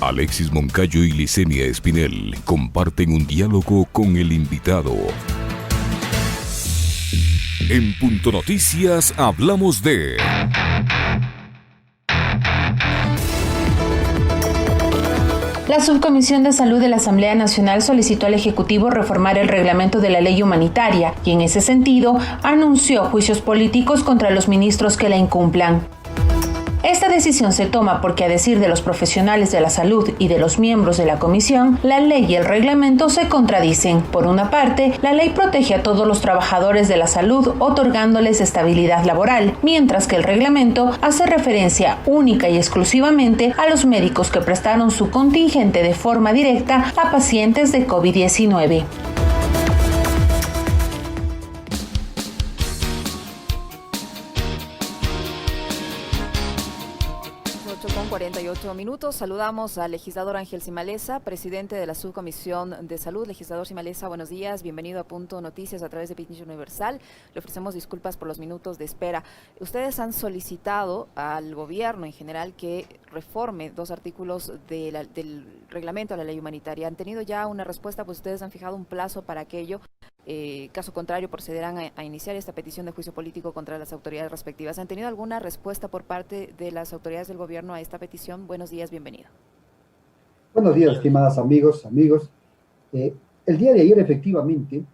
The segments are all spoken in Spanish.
Alexis Moncayo y Licenia Espinel comparten un diálogo con el invitado. En Punto Noticias hablamos de... La Subcomisión de Salud de la Asamblea Nacional solicitó al Ejecutivo reformar el reglamento de la ley humanitaria y, en ese sentido, anunció juicios políticos contra los ministros que la incumplan. Esta decisión se toma porque, a decir de los profesionales de la salud y de los miembros de la comisión, la ley y el reglamento se contradicen. Por una parte, la ley protege a todos los trabajadores de la salud otorgándoles estabilidad laboral, mientras que el reglamento hace referencia única y exclusivamente a los médicos que prestaron su contingente de forma directa a pacientes de COVID-19. 48 minutos. Saludamos al legislador Ángel Simalesa, presidente de la Subcomisión de Salud. Legislador Simalesa, buenos días. Bienvenido a Punto Noticias a través de Pichincha Universal. Le ofrecemos disculpas por los minutos de espera. Ustedes han solicitado al gobierno en general que reforme 2 artículos del reglamento de la ley humanitaria. ¿Han tenido ya una respuesta? Pues ustedes han fijado un plazo para aquello. Caso contrario, procederán a iniciar esta petición de juicio político contra las autoridades respectivas. ¿Han tenido alguna respuesta por parte de las autoridades del gobierno a esta petición? Buenos días, bienvenido. Buenos días, estimadas amigos. El día de ayer, efectivamente,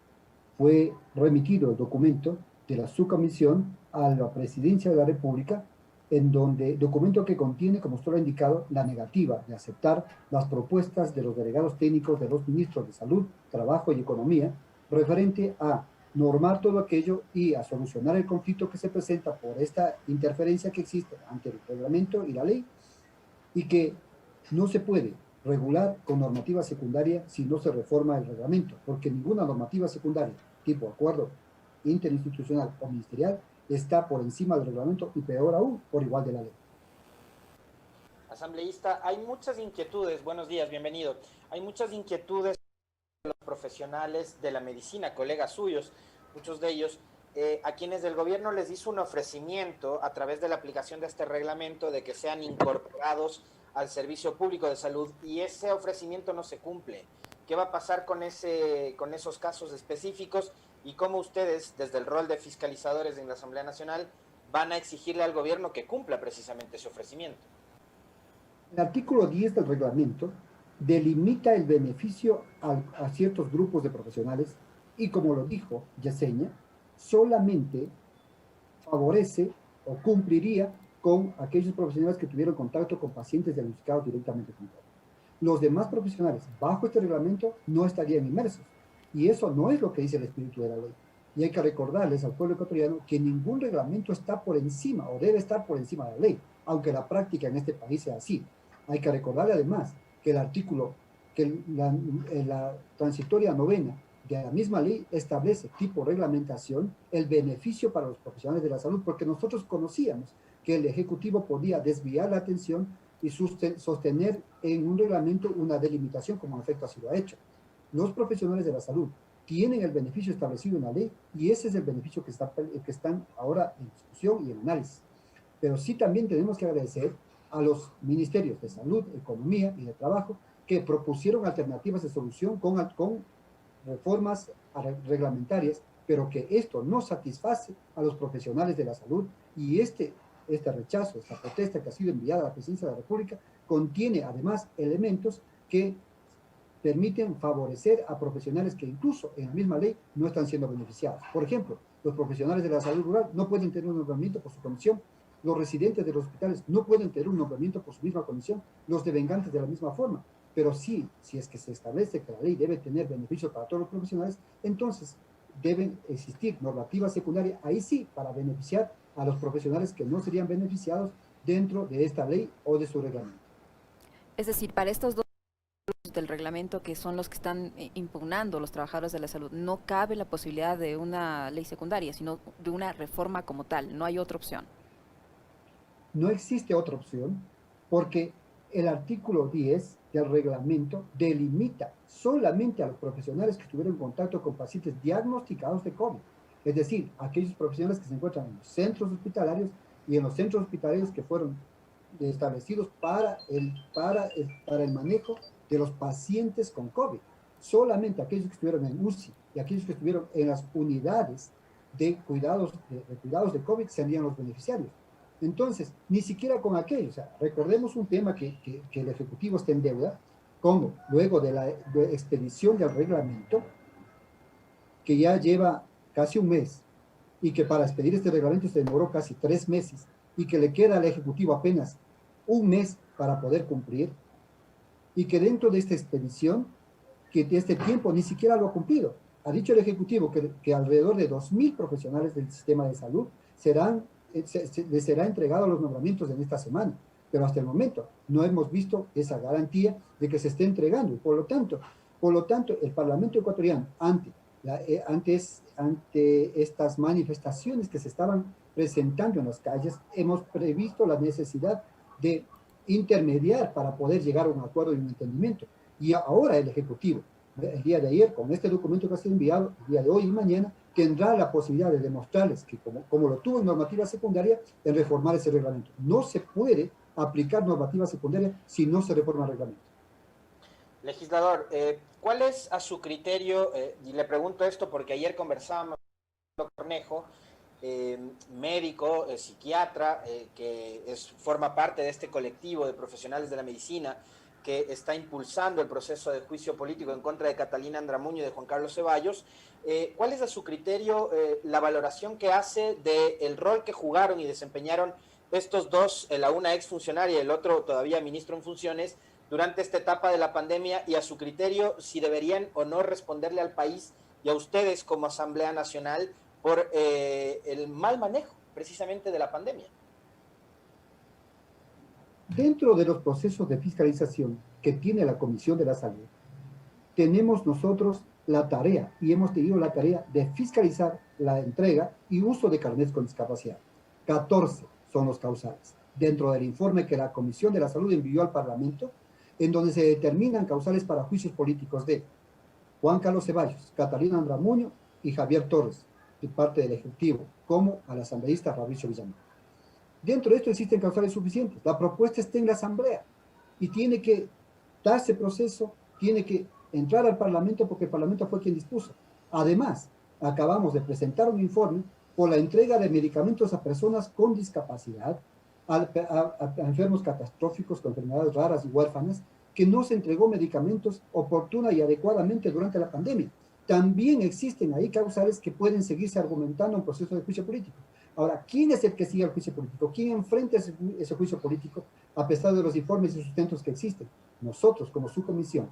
fue remitido el documento de la subcomisión a la Presidencia de la República, en donde documento que contiene, como usted lo ha indicado, la negativa de aceptar las propuestas de los delegados técnicos de los ministros de Salud, Trabajo y Economía, referente a normar todo aquello y a solucionar el conflicto que se presenta por esta interferencia que existe ante el reglamento y la ley, y que no se puede regular con normativa secundaria si no se reforma el reglamento, porque ninguna normativa secundaria, tipo acuerdo interinstitucional o ministerial, está por encima del reglamento y peor aún, por igual de la ley. Asambleísta, hay muchas inquietudes, buenos días, bienvenido. Hay muchas inquietudes de los profesionales de la medicina, colegas suyos, muchos de ellos, a quienes el gobierno les hizo un ofrecimiento a través de la aplicación de este reglamento de que sean incorporados al servicio público de salud, y ese ofrecimiento no se cumple. ¿Qué va a pasar con esos casos específicos y cómo ustedes, desde el rol de fiscalizadores en la Asamblea Nacional, van a exigirle al gobierno que cumpla precisamente ese ofrecimiento? El artículo 10 del reglamento delimita el beneficio a ciertos grupos de profesionales y, como lo dijo Yesenia, solamente favorece o cumpliría con aquellos profesionales que tuvieron contacto con pacientes diagnosticados directamente con COVID. Los demás profesionales bajo este reglamento no estarían inmersos, y eso no es lo que dice el espíritu de la ley. Y hay que recordarles al pueblo ecuatoriano que ningún reglamento está por encima o debe estar por encima de la ley, aunque la práctica en este país sea así. Hay que recordarle además que el artículo, que la transitoria novena de la misma ley establece tipo reglamentación el beneficio para los profesionales de la salud, porque nosotros conocíamos que el Ejecutivo podía desviar la atención y sostener en un reglamento una delimitación, como en efecto así lo ha hecho. Los profesionales de la salud tienen el beneficio establecido en la ley y ese es el beneficio que están ahora en discusión y en análisis. Pero sí también tenemos que agradecer a los ministerios de Salud, Economía y de Trabajo que propusieron alternativas de solución con reformas reglamentarias, pero que esto no satisface a los profesionales de la salud, y este rechazo, esta protesta que ha sido enviada a la Presidencia de la República contiene además elementos que permiten favorecer a profesionales que incluso en la misma ley no están siendo beneficiados. Por ejemplo, los profesionales de la salud rural no pueden tener un nombramiento por su comisión, los residentes de los hospitales no pueden tener un nombramiento por su misma comisión, los devengantes de la misma forma. Pero sí, si es que se establece que la ley debe tener beneficios para todos los profesionales, entonces deben existir normativas secundarias, ahí sí, para beneficiar a los profesionales que no serían beneficiados dentro de esta ley o de su reglamento. Es decir, para estos dos del reglamento, que son los que están impugnando los trabajadores de la salud, no cabe la posibilidad de una ley secundaria, sino de una reforma como tal, no hay otra opción. No existe otra opción porque el artículo 10 del reglamento delimita solamente a los profesionales que estuvieron en contacto con pacientes diagnosticados de COVID, es decir, aquellos profesionales que se encuentran en los centros hospitalarios y en los centros hospitalarios que fueron establecidos para el manejo de los pacientes con COVID. Solamente aquellos que estuvieron en UCI y aquellos que estuvieron en las unidades de cuidados de COVID serían los beneficiarios. Entonces, ni siquiera con aquellos, o sea, recordemos un tema que el Ejecutivo está en deuda, como luego de la expedición del reglamento, que ya lleva casi un mes, y que para expedir este reglamento se demoró casi 3 meses, y que le queda al Ejecutivo apenas un mes para poder cumplir, y que dentro de esta expedición, que de este tiempo ni siquiera lo ha cumplido. Ha dicho el Ejecutivo que alrededor de 2.000 profesionales del sistema de salud les será entregado los nombramientos en esta semana, pero hasta el momento no hemos visto esa garantía de que se esté entregando, y por lo tanto el Parlamento ecuatoriano, ante estas manifestaciones que se estaban presentando en las calles, hemos previsto la necesidad de intermediar para poder llegar a un acuerdo y un entendimiento. Y ahora el Ejecutivo, el día de ayer, con este documento que ha sido enviado, el día de hoy y mañana, tendrá la posibilidad de demostrarles que, como lo tuvo en normativa secundaria, en reformar ese reglamento. No se puede aplicar normativa secundaria si no se reforma el reglamento. Legislador, ¿cuál es a su criterio, y le pregunto esto porque ayer conversábamos con Cornejo, médico, psiquiatra, que forma parte de este colectivo de profesionales de la medicina que está impulsando el proceso de juicio político en contra de Catalina Andramuño y de Juan Carlos Ceballos? ¿Cuál es a su criterio la valoración que hace del rol que jugaron y desempeñaron estos dos, la una exfuncionaria y el otro todavía ministro en funciones, durante esta etapa de la pandemia, y a su criterio si deberían o no responderle al país y a ustedes como Asamblea Nacional por el mal manejo precisamente de la pandemia? Dentro de los procesos de fiscalización que tiene la Comisión de la Salud, tenemos nosotros la tarea, y hemos tenido la tarea de fiscalizar la entrega y uso de carnets con discapacidad. 14 son los causales, dentro del informe que la Comisión de la Salud envió al Parlamento, en donde se determinan causales para juicios políticos de Juan Carlos Ceballos, Catalina Andramuño y Javier Torres, de parte del Ejecutivo, como al asambleísta Fabricio Villamil. Dentro de esto existen causales suficientes. La propuesta está en la Asamblea y tiene que darse proceso, tiene que entrar al Parlamento porque el Parlamento fue quien dispuso. Además, acabamos de presentar un informe por la entrega de medicamentos a personas con discapacidad, a enfermos catastróficos con enfermedades raras y huérfanas, que no se entregó medicamentos oportuna y adecuadamente durante la pandemia. También existen ahí causales que pueden seguirse argumentando en proceso de juicio político. Ahora, ¿quién es el que sigue el juicio político? ¿Quién enfrenta ese juicio político a pesar de los informes y sustentos que existen? Nosotros, como subcomisión.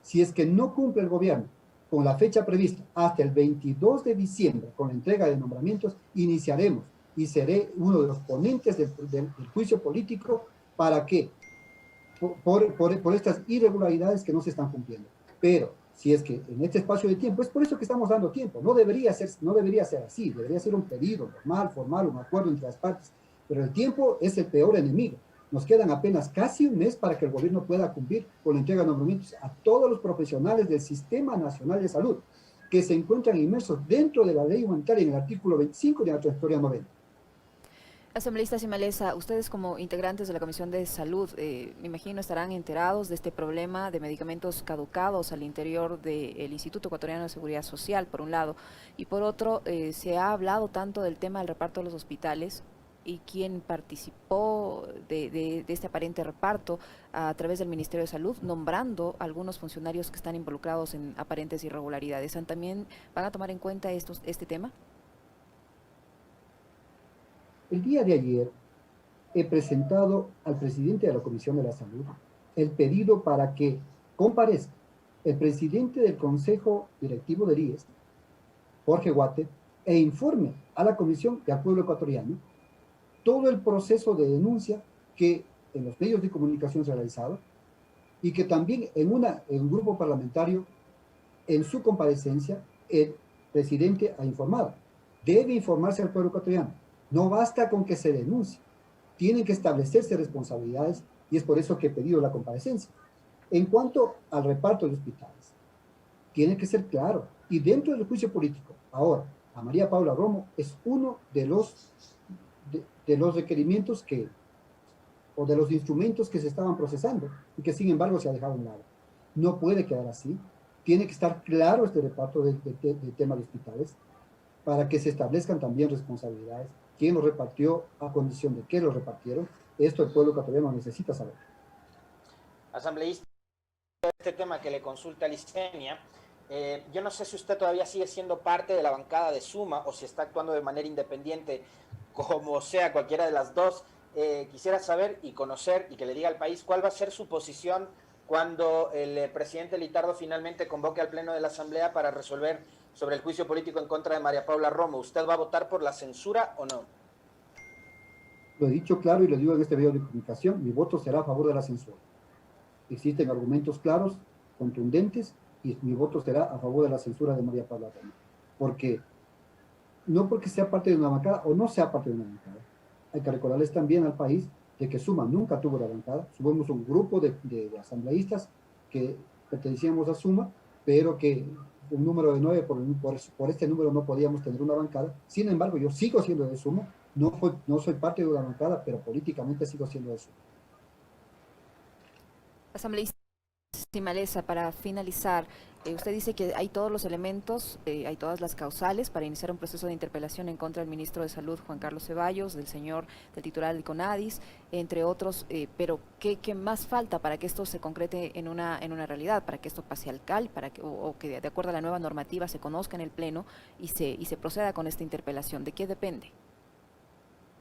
Si es que no cumple el gobierno con la fecha prevista hasta el 22 de diciembre con la entrega de nombramientos, iniciaremos y seré uno de los ponentes del juicio político para que, por estas irregularidades que no se están cumpliendo. Pero si es que en este espacio de tiempo, es por eso que estamos dando tiempo, no debería ser así, debería ser un pedido normal, formal, un acuerdo entre las partes, pero el tiempo es el peor enemigo. Nos quedan apenas casi un mes para que el gobierno pueda cumplir con la entrega de nombramientos a todos los profesionales del Sistema Nacional de Salud, que se encuentran inmersos dentro de la ley humanitaria en el artículo 25 de la transitoria novena. Asambleísta Simalesa, ustedes como integrantes de la Comisión de Salud, me imagino estarán enterados de este problema de medicamentos caducados al interior del Instituto Ecuatoriano de Seguridad Social, por un lado, y por otro, se ha hablado tanto del tema del reparto de los hospitales y quién participó de este aparente reparto a través del Ministerio de Salud, nombrando a algunos funcionarios que están involucrados en aparentes irregularidades. ¿También van a tomar en cuenta este tema? El día de ayer he presentado al presidente de la Comisión de la Salud el pedido para que comparezca el presidente del Consejo Directivo del IES, Jorge Guate, e informe a la Comisión y al pueblo ecuatoriano todo el proceso de denuncia que en los medios de comunicación se ha realizado y que también en un grupo parlamentario, en su comparecencia, el presidente ha informado. Debe informarse al pueblo ecuatoriano. No basta con que se denuncie, tienen que establecerse responsabilidades y es por eso que he pedido la comparecencia. En cuanto al reparto de hospitales, tiene que ser claro y dentro del juicio político. Ahora, a María Paula Romo es uno de los requerimientos que o de los instrumentos que se estaban procesando y que sin embargo se ha dejado a un lado. No puede quedar así. Tiene que estar claro este reparto de temas de hospitales para que se establezcan también responsabilidades. ¿Quién los repartió? ¿A condición de qué los repartieron? Esto el pueblo ecuatoriano necesita saber. Asambleísta, este tema que le consulta a Licenia, yo no sé si usted todavía sigue siendo parte de la bancada de Suma o si está actuando de manera independiente, como sea, cualquiera de las dos. Quisiera saber y conocer y que le diga al país cuál va a ser su posición cuando el presidente Litardo finalmente convoque al Pleno de la Asamblea para resolver sobre el juicio político en contra de María Paula Romo. ¿Usted va a votar por la censura o no? Lo he dicho claro y lo digo en este video de comunicación, mi voto será a favor de la censura. Existen argumentos claros, contundentes, y mi voto será a favor de la censura de María Paula Romo. Porque, no porque sea parte de una bancada o no sea parte de una bancada. Hay que recordarles también al país de que Suma nunca tuvo la bancada. Somos un grupo de asambleístas que pertenecíamos a Suma, pero que un número de 9, por este número no podíamos tener una bancada. Sin embargo, yo sigo siendo de Suma, no soy parte de una bancada, pero políticamente sigo siendo de Suma. Asambleísta Simalesa, para finalizar, usted dice que hay todos los elementos, hay todas las causales para iniciar un proceso de interpelación en contra del ministro de Salud, Juan Carlos Ceballos, del titular del CONADIS, entre otros, pero ¿qué más falta para que esto se concrete en una realidad, para que esto pase al CAL, o que de acuerdo a la nueva normativa se conozca en el Pleno y se proceda con esta interpelación? ¿De qué depende?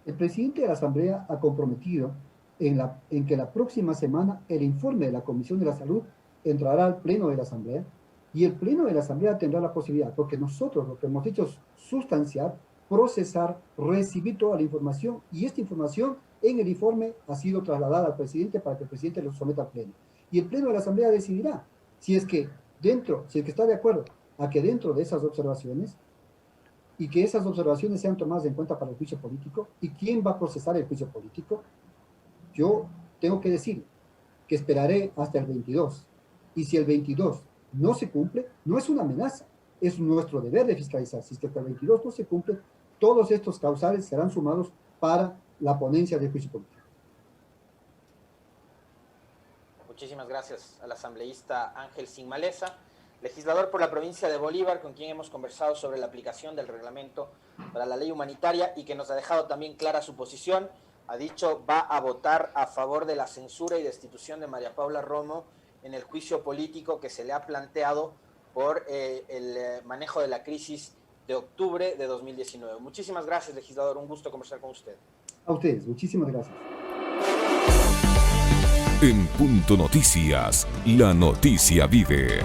El presidente de la Asamblea ha comprometido en que la próxima semana el informe de la Comisión de la Salud entrará al Pleno de la Asamblea y el Pleno de la Asamblea tendrá la posibilidad, porque nosotros lo que hemos hecho es sustanciar, procesar, recibir toda la información y esta información en el informe ha sido trasladada al presidente para que el presidente lo someta al Pleno. Y el Pleno de la Asamblea decidirá si es que está de acuerdo a que dentro de esas observaciones y que esas observaciones sean tomadas en cuenta para el juicio político y quién va a procesar el juicio político. Yo tengo que decir que esperaré hasta el 22. Y si el 22 no se cumple, no es una amenaza, es nuestro deber de fiscalizar. Si es que hasta el 22 no se cumple, todos estos causales serán sumados para la ponencia del juicio político. Muchísimas gracias al asambleísta Ángel Simalesa, legislador por la provincia de Bolívar, con quien hemos conversado sobre la aplicación del reglamento para la ley humanitaria y que nos ha dejado también clara su posición. Ha dicho va a votar a favor de la censura y destitución de María Paula Romo en el juicio político que se le ha planteado por el manejo de la crisis de octubre de 2019. Muchísimas gracias, legislador. Un gusto conversar con usted. A ustedes, muchísimas gracias. En Punto Noticias, la noticia vive.